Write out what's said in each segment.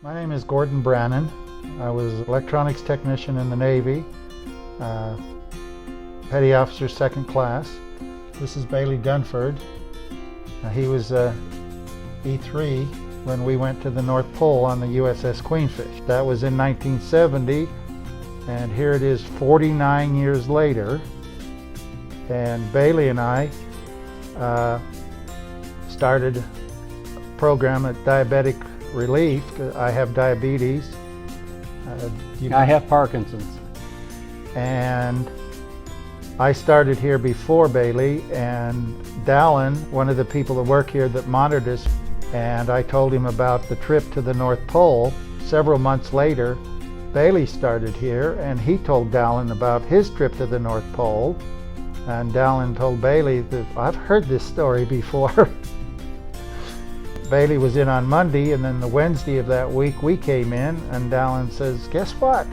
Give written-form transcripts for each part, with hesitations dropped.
My name is Gordon Brannon. I was electronics technician in the Navy, petty officer second class. This is Bailey Dunford. He was E3 when we went to the North Pole on the USS Queenfish. That was in 1970, and here it is 49 years later. And Bailey and I started a program at Diabetic Relief. I have diabetes. I have Parkinson's. And I started here before Bailey, and Dallin, one of the people that work here that monitored us, and I told him about the trip to the North Pole. Several months later, Bailey started here, and he told Dallin about his trip to the North Pole. And Dallin told Bailey that I've heard this story before. Bailey was in on Monday, and then the Wednesday of that week we came in, and Dallin says, "Guess what?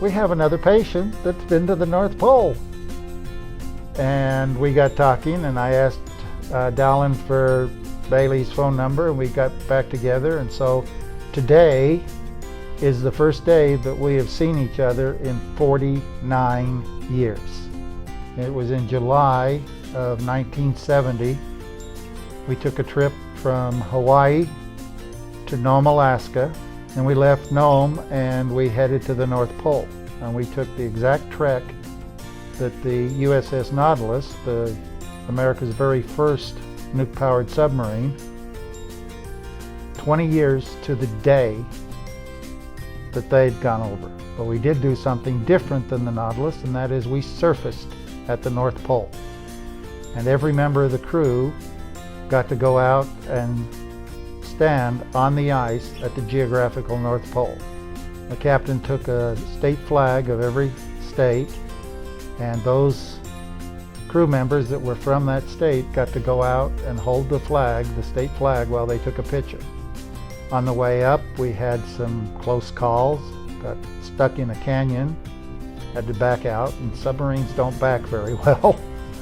We have another patient that's been to the North Pole." And we got talking, and I asked Dallin for Bailey's phone number, and we got back together. And so today is the first day that we have seen each other in 49 years. It was in July of 1970. We took a trip from Hawaii to Nome, Alaska, and we left Nome and we headed to the North Pole. And we took the exact trek that the USS Nautilus, America's very first nuke-powered submarine, 20 years to the day that they'd gone over. But we did do something different than the Nautilus, and that is we surfaced at the North Pole. And every member of the crew got to go out and stand on the ice at the geographical North Pole. The captain took a state flag of every state, and those crew members that were from that state got to go out and hold the flag, the state flag, while they took a picture. On the way up, we had some close calls, got stuck in a canyon, had to back out, and submarines don't back very well.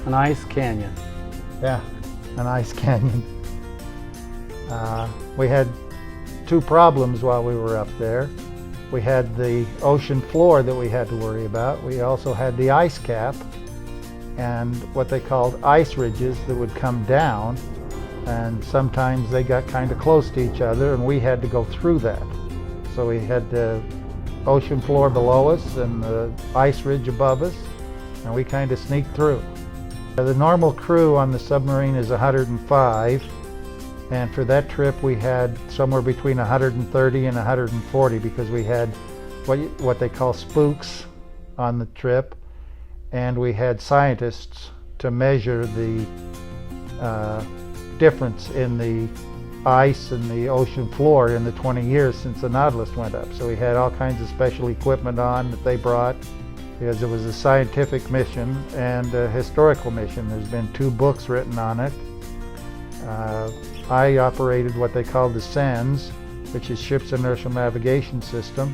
An ice canyon. Yeah, an ice canyon. We had two problems while we were up there. We had the ocean floor that we had to worry about. We also had the ice cap and what they called ice ridges that would come down, and sometimes they got kind of close to each other, and we had to go through that. So we had the ocean floor below us and the ice ridge above us, and we kind of sneaked through. The normal crew on the submarine is 105, and for that trip we had somewhere between 130 and 140 because we had what they call spooks on the trip, and we had scientists to measure the difference in the ice and the ocean floor in the 20 years since the Nautilus went up. So we had all kinds of special equipment on that they brought, because it was a scientific mission and a historical mission. There's been 2 books written on it. I operated what they called the SENS, which is Ship's Inertial Navigation System,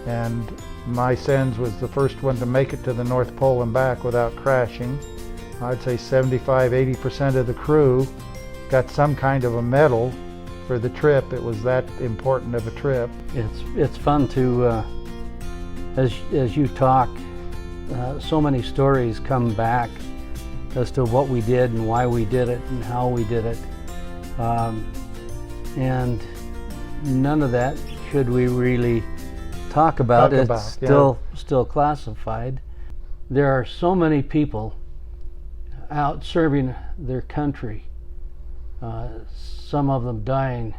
and my SENS was the first one to make it to the North Pole and back without crashing. I'd say 75–80% of the crew got some kind of a medal for the trip. It was that important of a trip. It's fun to, as you talk, so many stories come back as to what we did and why we did it and how we did it. And none of that should we really talk about. It's still classified. There are so many people out serving their country, some of them dying,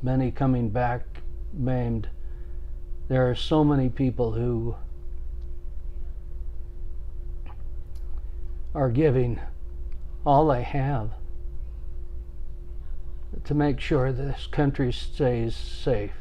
many coming back maimed. There are so many people who are giving all they have to make sure this country stays safe.